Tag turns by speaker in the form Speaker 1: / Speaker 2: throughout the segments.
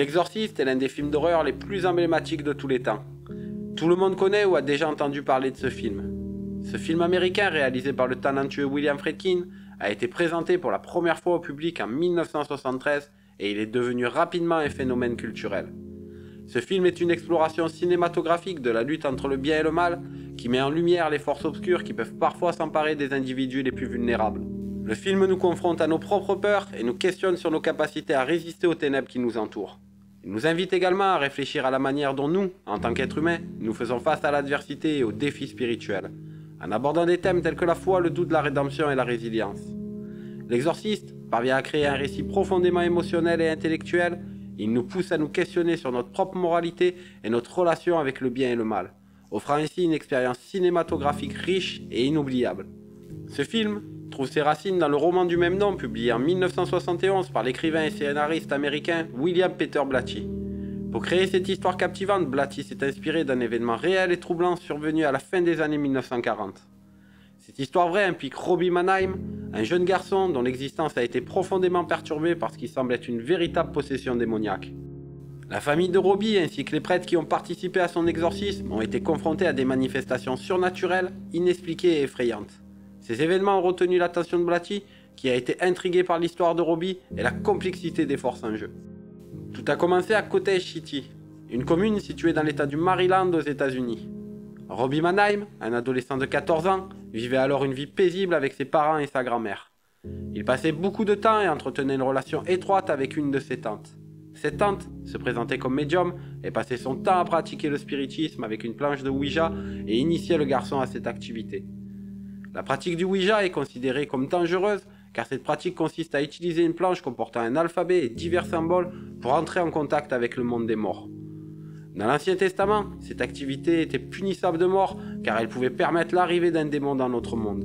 Speaker 1: L'Exorciste est l'un des films d'horreur les plus emblématiques de tous les temps. Tout le monde connaît ou a déjà entendu parler de ce film. Ce film américain réalisé par le talentueux William Friedkin a été présenté pour la première fois au public en 1973 et il est devenu rapidement un phénomène culturel. Ce film est une exploration cinématographique de la lutte entre le bien et le mal qui met en lumière les forces obscures qui peuvent parfois s'emparer des individus les plus vulnérables. Le film nous confronte à nos propres peurs et nous questionne sur nos capacités à résister aux ténèbres qui nous entourent. Il nous invite également à réfléchir à la manière dont nous, en tant qu'êtres humains, nous faisons face à l'adversité et aux défis spirituels, en abordant des thèmes tels que la foi, le doute, la rédemption et la résilience. L'Exorciste parvient à créer un récit profondément émotionnel et intellectuel. Il nous pousse à nous questionner sur notre propre moralité et notre relation avec le bien et le mal, offrant ainsi une expérience cinématographique riche et inoubliable. Ce film trouve ses racines dans le roman du même nom publié en 1971 par l'écrivain et scénariste américain William Peter Blatty. Pour créer cette histoire captivante, Blatty s'est inspiré d'un événement réel et troublant survenu à la fin des années 1940. Cette histoire vraie implique Robbie Mannheim, un jeune garçon dont l'existence a été profondément perturbée par ce qui semble être une véritable possession démoniaque. La famille de Robbie ainsi que les prêtres qui ont participé à son exorcisme ont été confrontés à des manifestations surnaturelles, inexpliquées et effrayantes. Ces événements ont retenu l'attention de Blatty, qui a été intrigué par l'histoire de Robbie et la complexité des forces en jeu. Tout a commencé à Cottage City, une commune située dans l'état du Maryland aux États-Unis. Robbie Mannheim, un adolescent de 14 ans, vivait alors une vie paisible avec ses parents et sa grand-mère. Il passait beaucoup de temps et entretenait une relation étroite avec une de ses tantes. Cette tante se présentait comme médium et passait son temps à pratiquer le spiritisme avec une planche de Ouija et initiait le garçon à cette activité. La pratique du Ouija est considérée comme dangereuse car cette pratique consiste à utiliser une planche comportant un alphabet et divers symboles pour entrer en contact avec le monde des morts. Dans l'Ancien Testament, cette activité était punissable de mort car elle pouvait permettre l'arrivée d'un démon dans notre monde.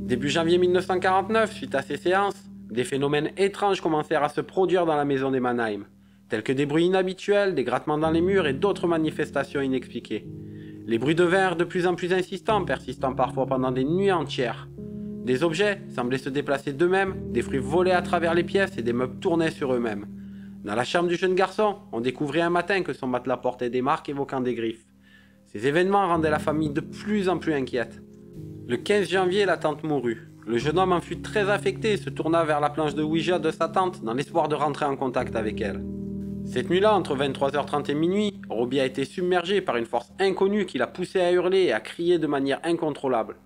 Speaker 1: Début janvier 1949, suite à ces séances, des phénomènes étranges commencèrent à se produire dans la maison des Mannheim, tels que des bruits inhabituels, des grattements dans les murs et d'autres manifestations inexpliquées. Les bruits devinrent de plus en plus insistants, persistant parfois pendant des nuits entières. Des objets semblaient se déplacer d'eux-mêmes, des fruits volaient à travers les pièces et des meubles tournaient sur eux-mêmes. Dans la chambre du jeune garçon, on découvrit un matin que son matelas portait des marques évoquant des griffes. Ces événements rendaient la famille de plus en plus inquiète. Le 15 janvier, la tante mourut. Le jeune homme en fut très affecté et se tourna vers la planche de Ouija de sa tante dans l'espoir de rentrer en contact avec elle. Cette nuit-là, entre 23h30 et minuit, Robbie a été submergé par une force inconnue qui l'a poussé à hurler et à crier de manière incontrôlable.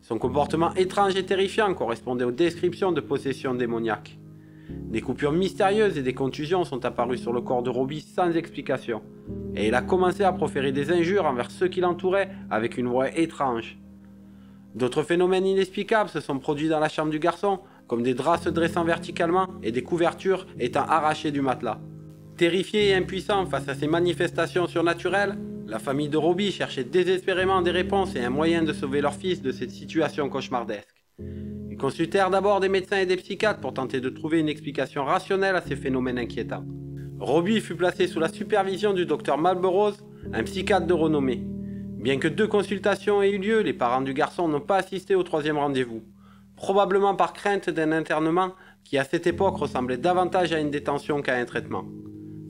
Speaker 1: Son comportement étrange et terrifiant correspondait aux descriptions de possession démoniaque. Des coupures mystérieuses et des contusions sont apparues sur le corps de Robbie sans explication, et il a commencé à proférer des injures envers ceux qui l'entouraient avec une voix étrange. D'autres phénomènes inexplicables se sont produits dans la chambre du garçon, comme des draps se dressant verticalement et des couvertures étant arrachées du matelas. Terrifié et impuissant face à ces manifestations surnaturelles, la famille de Robbie cherchait désespérément des réponses et un moyen de sauver leur fils de cette situation cauchemardesque. Ils consultèrent d'abord des médecins et des psychiatres pour tenter de trouver une explication rationnelle à ces phénomènes inquiétants. Robbie fut placé sous la supervision du docteur Malborough, un psychiatre de renommée. Bien que 2 consultations aient eu lieu, les parents du garçon n'ont pas assisté au 3e rendez-vous, probablement par crainte d'un internement qui à cette époque ressemblait davantage à une détention qu'à un traitement.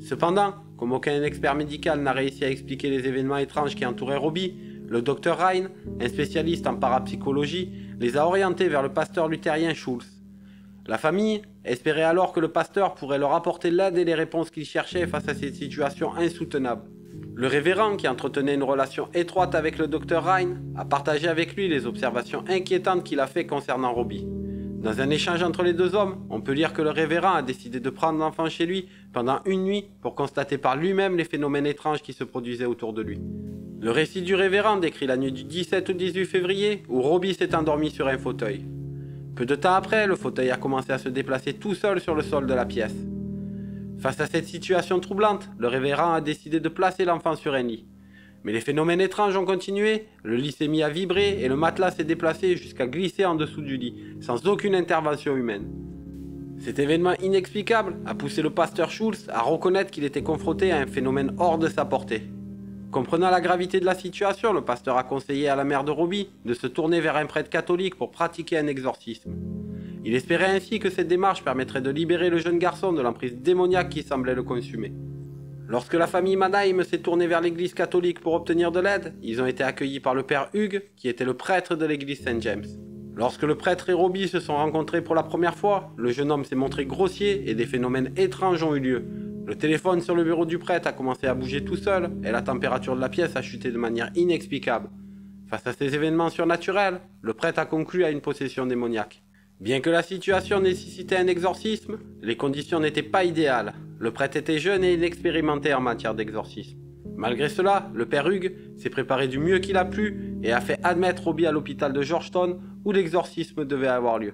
Speaker 1: Cependant, comme aucun expert médical n'a réussi à expliquer les événements étranges qui entouraient Robbie, le Dr Ryan, un spécialiste en parapsychologie, les a orientés vers le pasteur luthérien Schulz. La famille espérait alors que le pasteur pourrait leur apporter l'aide et les réponses qu'ils cherchaient face à cette situation insoutenable. Le révérend, qui entretenait une relation étroite avec le Dr Ryan, a partagé avec lui les observations inquiétantes qu'il a faites concernant Robbie. Dans un échange entre les 2 hommes, on peut lire que le révérend a décidé de prendre l'enfant chez lui pendant une nuit pour constater par lui-même les phénomènes étranges qui se produisaient autour de lui. Le récit du révérend décrit la nuit du 17 au 18 février où Robbie s'est endormi sur un fauteuil. Peu de temps après, le fauteuil a commencé à se déplacer tout seul sur le sol de la pièce. Face à cette situation troublante, le révérend a décidé de placer l'enfant sur un lit. Mais les phénomènes étranges ont continué, le lit s'est mis à vibrer et le matelas s'est déplacé jusqu'à glisser en dessous du lit, sans aucune intervention humaine. Cet événement inexplicable a poussé le pasteur Schulz à reconnaître qu'il était confronté à un phénomène hors de sa portée. Comprenant la gravité de la situation, le pasteur a conseillé à la mère de Robbie de se tourner vers un prêtre catholique pour pratiquer un exorcisme. Il espérait ainsi que cette démarche permettrait de libérer le jeune garçon de l'emprise démoniaque qui semblait le consumer. Lorsque la famille Mannheim s'est tournée vers l'église catholique pour obtenir de l'aide, ils ont été accueillis par le père Hugues, qui était le prêtre de l'église Saint-James. Lorsque le prêtre et Robbie se sont rencontrés pour la première fois, le jeune homme s'est montré grossier et des phénomènes étranges ont eu lieu. Le téléphone sur le bureau du prêtre a commencé à bouger tout seul et la température de la pièce a chuté de manière inexplicable. Face à ces événements surnaturels, le prêtre a conclu à une possession démoniaque. Bien que la situation nécessitait un exorcisme, les conditions n'étaient pas idéales. Le prêtre était jeune et inexpérimenté en matière d'exorcisme. Malgré cela, le père Hugues s'est préparé du mieux qu'il a pu et a fait admettre Robbie à l'hôpital de Georgetown où l'exorcisme devait avoir lieu.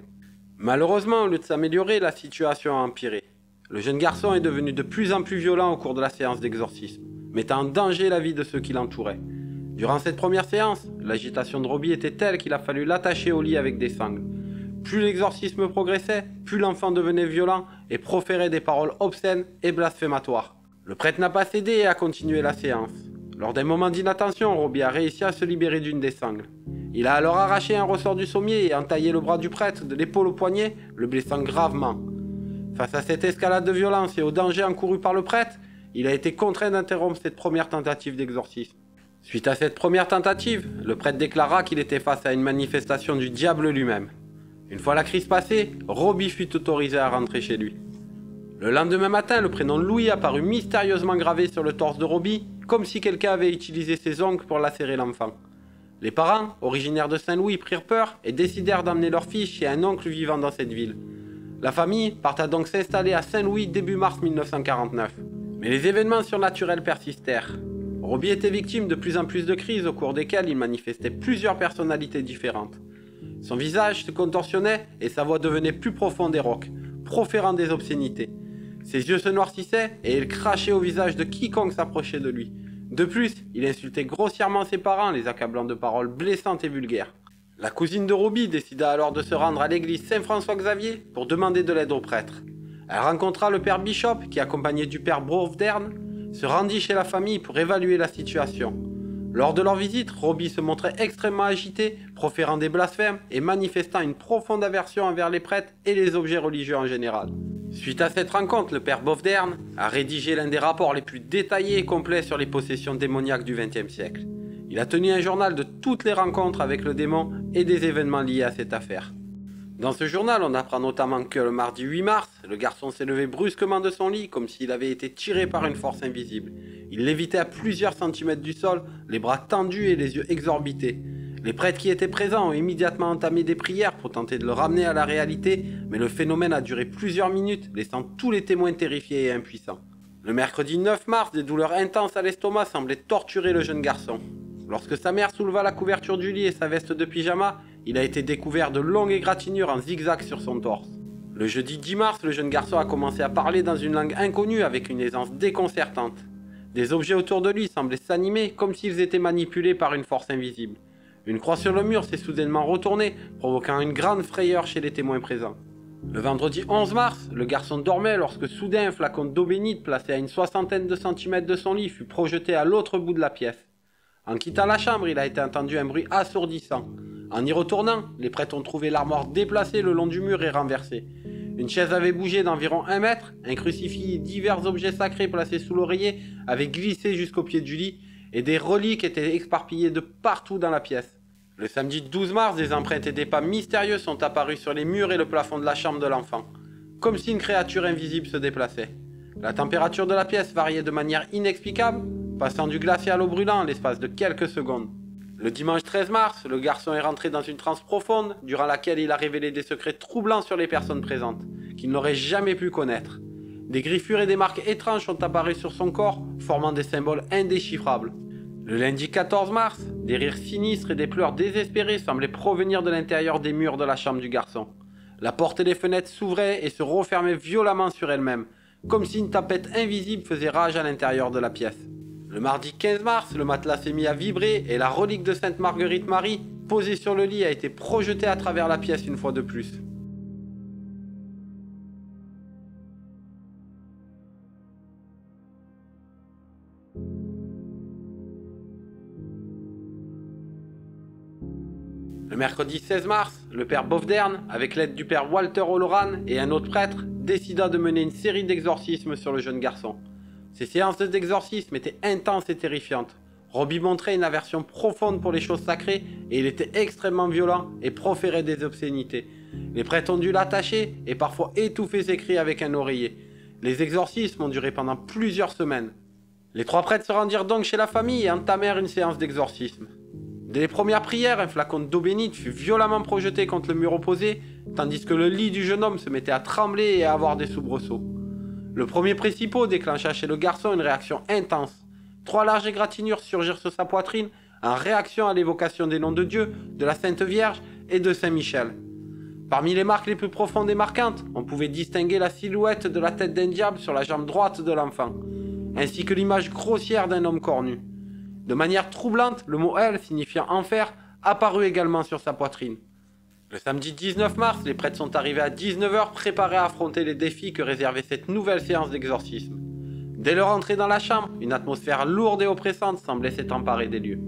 Speaker 1: Malheureusement, au lieu de s'améliorer, la situation a empiré. Le jeune garçon est devenu de plus en plus violent au cours de la séance d'exorcisme, mettant en danger la vie de ceux qui l'entouraient. Durant cette première séance, l'agitation de Robbie était telle qu'il a fallu l'attacher au lit avec des sangles. Plus l'exorcisme progressait, plus l'enfant devenait violent et proférait des paroles obscènes et blasphématoires. Le prêtre n'a pas cédé et a continué la séance. Lors d'un moment d'inattention, Robbie a réussi à se libérer d'une des sangles. Il a alors arraché un ressort du sommier et entaillé le bras du prêtre de l'épaule au poignet, le blessant gravement. Face à cette escalade de violence et au danger encouru par le prêtre, il a été contraint d'interrompre cette première tentative d'exorcisme. Suite à cette première tentative, le prêtre déclara qu'il était face à une manifestation du diable lui-même. Une fois la crise passée, Robbie fut autorisé à rentrer chez lui. Le lendemain matin, le prénom Louis apparut mystérieusement gravé sur le torse de Robbie, comme si quelqu'un avait utilisé ses ongles pour lacérer l'enfant. Les parents, originaires de Saint-Louis, prirent peur et décidèrent d'emmener leur fils chez un oncle vivant dans cette ville. La famille parta donc s'installer à Saint-Louis début mars 1949. Mais les événements surnaturels persistèrent. Robbie était victime de plus en plus de crises au cours desquelles il manifestait plusieurs personnalités différentes. Son visage se contorsionnait et sa voix devenait plus profonde et rauque, proférant des obscénités. Ses yeux se noircissaient et il crachait au visage de quiconque s'approchait de lui. De plus, il insultait grossièrement ses parents, les accablant de paroles blessantes et vulgaires. La cousine de Robbie décida alors de se rendre à l'église Saint-François-Xavier pour demander de l'aide au prêtre. Elle rencontra le père Bishop qui, accompagné du père Bovdern, se rendit chez la famille pour évaluer la situation. Lors de leur visite, Robbie se montrait extrêmement agité, proférant des blasphèmes et manifestant une profonde aversion envers les prêtres et les objets religieux en général. Suite à cette rencontre, le père Bovdern a rédigé l'un des rapports les plus détaillés et complets sur les possessions démoniaques du XXe siècle. Il a tenu un journal de toutes les rencontres avec le démon et des événements liés à cette affaire. Dans ce journal, on apprend notamment que le mardi 8 mars, le garçon s'est levé brusquement de son lit comme s'il avait été tiré par une force invisible. Il lévitait à plusieurs centimètres du sol, les bras tendus et les yeux exorbités. Les prêtres qui étaient présents ont immédiatement entamé des prières pour tenter de le ramener à la réalité, mais le phénomène a duré plusieurs minutes, laissant tous les témoins terrifiés et impuissants. Le mercredi 9 mars, des douleurs intenses à l'estomac semblaient torturer le jeune garçon. Lorsque sa mère souleva la couverture du lit et sa veste de pyjama, il a été découvert de longues égratignures en zigzag sur son torse. Le jeudi 10 mars, le jeune garçon a commencé à parler dans une langue inconnue avec une aisance déconcertante. Des objets autour de lui semblaient s'animer comme s'ils étaient manipulés par une force invisible. Une croix sur le mur s'est soudainement retournée, provoquant une grande frayeur chez les témoins présents. Le vendredi 11 mars, le garçon dormait lorsque soudain un flacon d'eau bénite placé à une soixantaine de centimètres de son lit fut projeté à l'autre bout de la pièce. En quittant la chambre, il a été entendu un bruit assourdissant. En y retournant, les prêtres ont trouvé l'armoire déplacée le long du mur et renversée. Une chaise avait bougé d'environ 1 mètre, un crucifix et divers objets sacrés placés sous l'oreiller avaient glissé jusqu'au pied du lit, et des reliques étaient éparpillées de partout dans la pièce. Le samedi 12 mars, des empreintes et des pas mystérieux sont apparus sur les murs et le plafond de la chambre de l'enfant, comme si une créature invisible se déplaçait. La température de la pièce variait de manière inexplicable, passant du glacial au brûlant en l'espace de quelques secondes. Le dimanche 13 mars, le garçon est rentré dans une transe profonde, durant laquelle il a révélé des secrets troublants sur les personnes présentes, qu'il n'aurait jamais pu connaître. Des griffures et des marques étranges sont apparues sur son corps, formant des symboles indéchiffrables. Le lundi 14 mars, des rires sinistres et des pleurs désespérés semblaient provenir de l'intérieur des murs de la chambre du garçon. La porte et les fenêtres s'ouvraient et se refermaient violemment sur elles-mêmes, comme si une tempête invisible faisait rage à l'intérieur de la pièce. Le mardi 15 mars, le matelas s'est mis à vibrer et la relique de Sainte Marguerite Marie, posée sur le lit, a été projetée à travers la pièce une fois de plus. Le mercredi 16 mars, le père Bovdern, avec l'aide du père Walter O'Loran et un autre prêtre, décida de mener une série d'exorcismes sur le jeune garçon. Ces séances d'exorcisme étaient intenses et terrifiantes. Robbie montrait une aversion profonde pour les choses sacrées et il était extrêmement violent et proférait des obscénités. Les prêtres ont dû l'attacher et parfois étouffer ses cris avec un oreiller. Les exorcismes ont duré pendant plusieurs semaines. Les 3 prêtres se rendirent donc chez la famille et entamèrent une séance d'exorcisme. Dès les premières prières, un flacon d'eau bénite fut violemment projeté contre le mur opposé, tandis que le lit du jeune homme se mettait à trembler et à avoir des soubresauts. Le premier préciput déclencha chez le garçon une réaction intense. 3 larges égratignures surgirent sur sa poitrine en réaction à l'évocation des noms de Dieu, de la Sainte Vierge et de Saint Michel. Parmi les marques les plus profondes et marquantes, on pouvait distinguer la silhouette de la tête d'un diable sur la jambe droite de l'enfant, ainsi que l'image grossière d'un homme cornu. De manière troublante, le mot « hell » signifiant « enfer » apparut également sur sa poitrine. Le samedi 19 mars, les prêtres sont arrivés à 19 h préparés à affronter les défis que réservait cette nouvelle séance d'exorcisme. Dès leur entrée dans la chambre, une atmosphère lourde et oppressante semblait s'être emparée des lieux.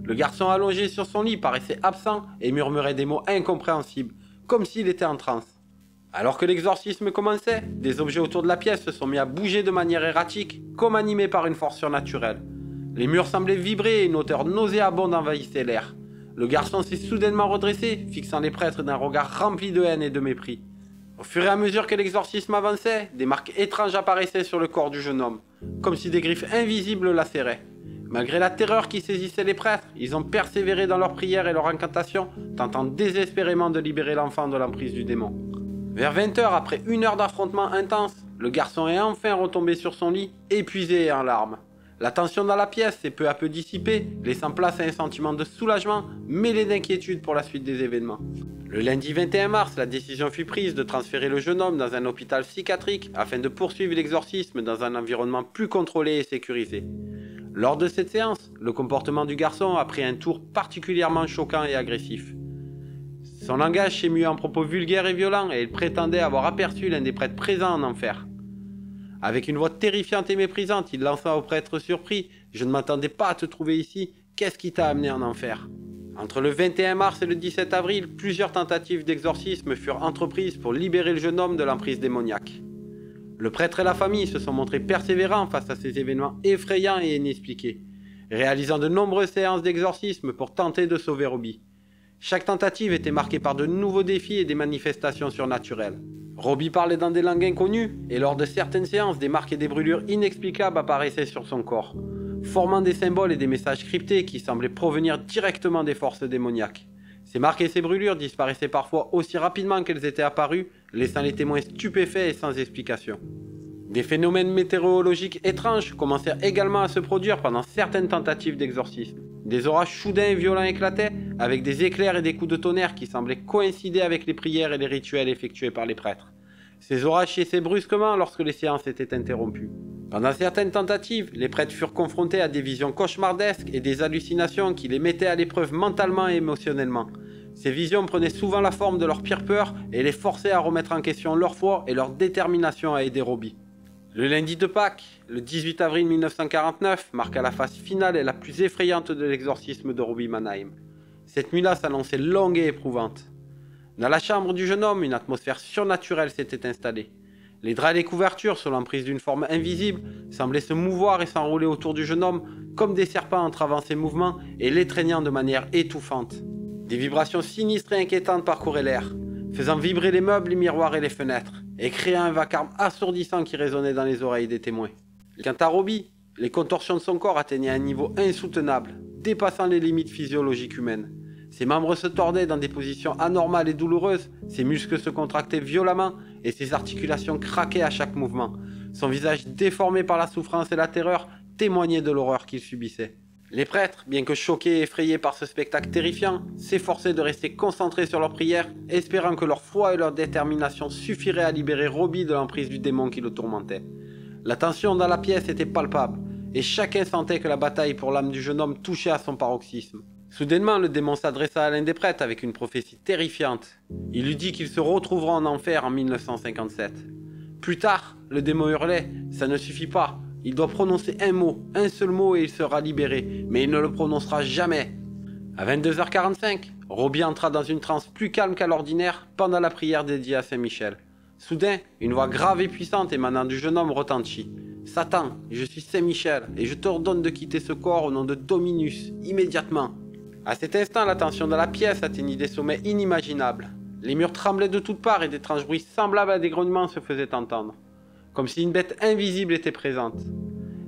Speaker 1: Le garçon allongé sur son lit paraissait absent et murmurait des mots incompréhensibles, comme s'il était en transe. Alors que l'exorcisme commençait, des objets autour de la pièce se sont mis à bouger de manière erratique, comme animés par une force surnaturelle. Les murs semblaient vibrer et une odeur nauséabonde envahissait l'air. Le garçon s'est soudainement redressé, fixant les prêtres d'un regard rempli de haine et de mépris. Au fur et à mesure que l'exorcisme avançait, des marques étranges apparaissaient sur le corps du jeune homme, comme si des griffes invisibles lacéraient. Malgré la terreur qui saisissait les prêtres, ils ont persévéré dans leurs prières et leurs incantations, tentant désespérément de libérer l'enfant de l'emprise du démon. Vers 20 h, après 1 heure d'affrontement intense, le garçon est enfin retombé sur son lit, épuisé et en larmes. La tension dans la pièce s'est peu à peu dissipée, laissant place à un sentiment de soulagement, mêlé d'inquiétude pour la suite des événements. Le lundi 21 mars, la décision fut prise de transférer le jeune homme dans un hôpital psychiatrique afin de poursuivre l'exorcisme dans un environnement plus contrôlé et sécurisé. Lors de cette séance, le comportement du garçon a pris un tour particulièrement choquant et agressif. Son langage s'est mué en propos vulgaires et violents et il prétendait avoir aperçu l'un des prêtres présents en enfer. Avec une voix terrifiante et méprisante, il lança au prêtre surpris « Je ne m'attendais pas à te trouver ici, qu'est-ce qui t'a amené en enfer ?» Entre le 21 mars et le 17 avril, plusieurs tentatives d'exorcisme furent entreprises pour libérer le jeune homme de l'emprise démoniaque. Le prêtre et la famille se sont montrés persévérants face à ces événements effrayants et inexpliqués, réalisant de nombreuses séances d'exorcisme pour tenter de sauver Robbie. Chaque tentative était marquée par de nouveaux défis et des manifestations surnaturelles. Robbie parlait dans des langues inconnues, et lors de certaines séances, des marques et des brûlures inexplicables apparaissaient sur son corps, formant des symboles et des messages cryptés qui semblaient provenir directement des forces démoniaques. Ces marques et ces brûlures disparaissaient parfois aussi rapidement qu'elles étaient apparues, laissant les témoins stupéfaits et sans explication. Des phénomènes météorologiques étranges commencèrent également à se produire pendant certaines tentatives d'exorcisme. Des orages soudains et violents éclataient, avec des éclairs et des coups de tonnerre qui semblaient coïncider avec les prières et les rituels effectués par les prêtres. Ces orages cessaient brusquement lorsque les séances étaient interrompues. Pendant certaines tentatives, les prêtres furent confrontés à des visions cauchemardesques et des hallucinations qui les mettaient à l'épreuve mentalement et émotionnellement. Ces visions prenaient souvent la forme de leur pire peur et les forçaient à remettre en question leur foi et leur détermination à aider Robbie. Le lundi de Pâques, le 18 avril 1949, marqua la phase finale et la plus effrayante de l'exorcisme de Robbie Mannheim. Cette nuit-là s'annonçait longue et éprouvante. Dans la chambre du jeune homme, une atmosphère surnaturelle s'était installée. Les draps et les couvertures, sous l'emprise d'une forme invisible, semblaient se mouvoir et s'enrouler autour du jeune homme comme des serpents entravant ses mouvements et l'étreignant de manière étouffante. Des vibrations sinistres et inquiétantes parcouraient l'air, faisant vibrer les meubles, les miroirs et les fenêtres, et créant un vacarme assourdissant qui résonnait dans les oreilles des témoins. Quant à Robbie, les contorsions de son corps atteignaient un niveau insoutenable, dépassant les limites physiologiques humaines. Ses membres se tordaient dans des positions anormales et douloureuses, ses muscles se contractaient violemment et ses articulations craquaient à chaque mouvement. Son visage déformé par la souffrance et la terreur témoignait de l'horreur qu'il subissait. Les prêtres, bien que choqués et effrayés par ce spectacle terrifiant, s'efforçaient de rester concentrés sur leurs prières, espérant que leur foi et leur détermination suffiraient à libérer Robbie de l'emprise du démon qui le tourmentait. La tension dans la pièce était palpable, et chacun sentait que la bataille pour l'âme du jeune homme touchait à son paroxysme. Soudainement, le démon s'adressa à l'un des prêtres avec une prophétie terrifiante. Il lui dit qu'il se retrouvera en enfer en 1957. Plus tard, le démon hurlait « Ça ne suffit pas !» Il doit prononcer un seul mot et il sera libéré, mais il ne le prononcera jamais. À 22 h 45, Robbie entra dans une transe plus calme qu'à l'ordinaire pendant la prière dédiée à Saint Michel. Soudain, une voix grave et puissante émanant du jeune homme retentit. Satan, je suis Saint-Michel, et je t'ordonne de quitter ce corps au nom de Dominus, immédiatement. À cet instant, la tension dans la pièce atteignit des sommets inimaginables. Les murs tremblaient de toutes parts et d'étranges bruits semblables à des grognements se faisaient entendre, comme si une bête invisible était présente.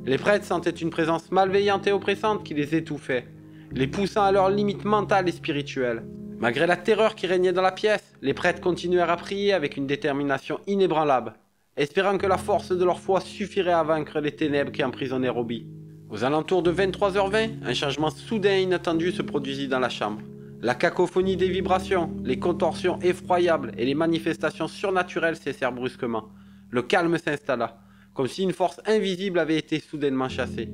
Speaker 1: Les prêtres sentaient une présence malveillante et oppressante qui les étouffait, les poussant à leurs limites mentales et spirituelles. Malgré la terreur qui régnait dans la pièce, les prêtres continuèrent à prier avec une détermination inébranlable, espérant que la force de leur foi suffirait à vaincre les ténèbres qui emprisonnaient Robbie. Aux alentours de 23h20, un changement soudain et inattendu se produisit dans la chambre. La cacophonie des vibrations, les contorsions effroyables et les manifestations surnaturelles cessèrent brusquement. Le calme s'installa, comme si une force invisible avait été soudainement chassée.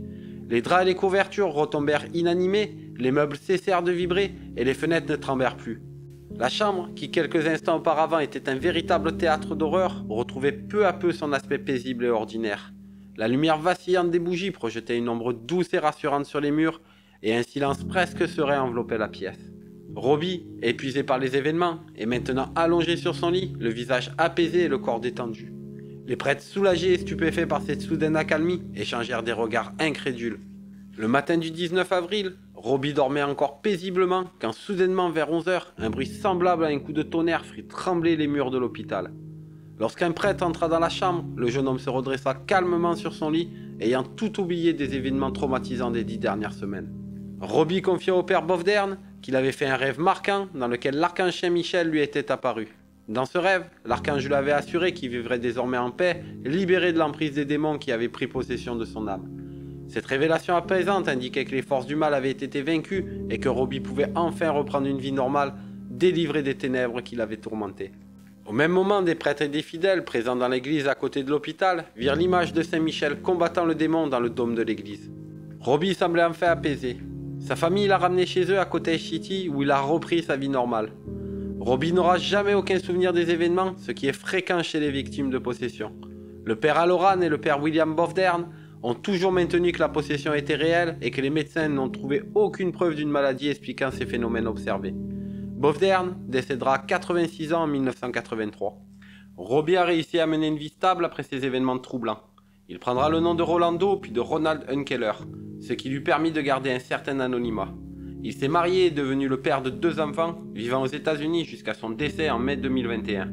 Speaker 1: Les draps et les couvertures retombèrent inanimés, les meubles cessèrent de vibrer et les fenêtres ne tremblèrent plus. La chambre, qui quelques instants auparavant était un véritable théâtre d'horreur, retrouvait peu à peu son aspect paisible et ordinaire. La lumière vacillante des bougies projetait une ombre douce et rassurante sur les murs, et un silence presque serein enveloppait la pièce. Robbie, épuisé par les événements, est maintenant allongé sur son lit, le visage apaisé et le corps détendu. Les prêtres soulagés et stupéfaits par cette soudaine accalmie échangèrent des regards incrédules. Le matin du 19 avril, Robbie dormait encore paisiblement quand soudainement vers 11h, un bruit semblable à un coup de tonnerre fit trembler les murs de l'hôpital. Lorsqu'un prêtre entra dans la chambre, le jeune homme se redressa calmement sur son lit, ayant tout oublié des événements traumatisants des 10 dernières semaines. Robbie confia au père Bovdern qu'il avait fait un rêve marquant dans lequel l'archange Saint-Michel lui était apparu. Dans ce rêve, l'archange lui avait assuré qu'il vivrait désormais en paix, libéré de l'emprise des démons qui avaient pris possession de son âme. Cette révélation apaisante indiquait que les forces du mal avaient été vaincues et que Robbie pouvait enfin reprendre une vie normale, délivré des ténèbres qui l'avaient tourmenté. Au même moment, des prêtres et des fidèles présents dans l'église à côté de l'hôpital virent l'image de Saint-Michel combattant le démon dans le dôme de l'église. Robbie semblait enfin apaisé. Sa famille l'a ramené chez eux à Cottage City où il a repris sa vie normale. Robbie n'aura jamais aucun souvenir des événements, ce qui est fréquent chez les victimes de possession. Le père Halloran et le père William Bovdern ont toujours maintenu que la possession était réelle et que les médecins n'ont trouvé aucune preuve d'une maladie expliquant ces phénomènes observés. Bovdern décédera à 86 ans en 1983. Robbie a réussi à mener une vie stable après ces événements troublants. Il prendra le nom de Rolando puis de Ronald Unkeller, ce qui lui permit de garder un certain anonymat. Il s'est marié et est devenu le père de 2 enfants, vivant aux États-Unis jusqu'à son décès en mai 2021.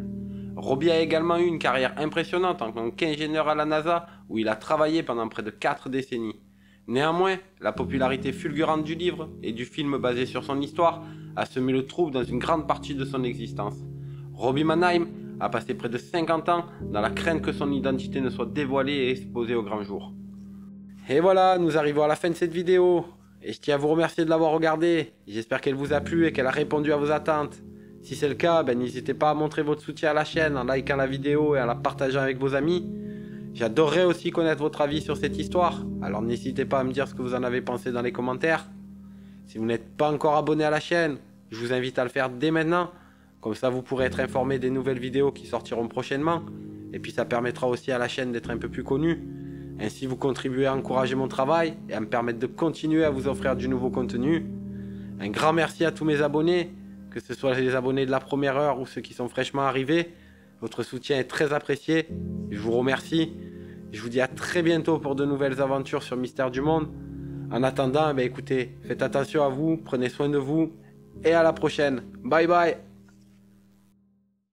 Speaker 1: Robbie a également eu une carrière impressionnante en tant qu'ingénieur à la NASA, où il a travaillé pendant près de 4 décennies. Néanmoins, la popularité fulgurante du livre et du film basé sur son histoire a semé le trouble dans une grande partie de son existence. Robbie Mannheim a passé près de 50 ans dans la crainte que son identité ne soit dévoilée et exposée au grand jour. Et voilà, nous arrivons à la fin de cette vidéo. Et je tiens à vous remercier de l'avoir regardée. J'espère qu'elle vous a plu et qu'elle a répondu à vos attentes. Si c'est le cas, n'hésitez pas à montrer votre soutien à la chaîne en likant la vidéo et en la partageant avec vos amis. J'adorerais aussi connaître votre avis sur cette histoire, alors n'hésitez pas à me dire ce que vous en avez pensé dans les commentaires. Si vous n'êtes pas encore abonné à la chaîne, je vous invite à le faire dès maintenant. Comme ça vous pourrez être informé des nouvelles vidéos qui sortiront prochainement. Et puis ça permettra aussi à la chaîne d'être un peu plus connue. Ainsi vous contribuez à encourager mon travail et à me permettre de continuer à vous offrir du nouveau contenu. Un grand merci à tous mes abonnés, que ce soit les abonnés de la première heure ou ceux qui sont fraîchement arrivés. Votre soutien est très apprécié, je vous remercie. Je vous dis à très bientôt pour de nouvelles aventures sur Mystère du Monde. En attendant, écoutez, faites attention à vous, prenez soin de vous et à la prochaine. Bye bye.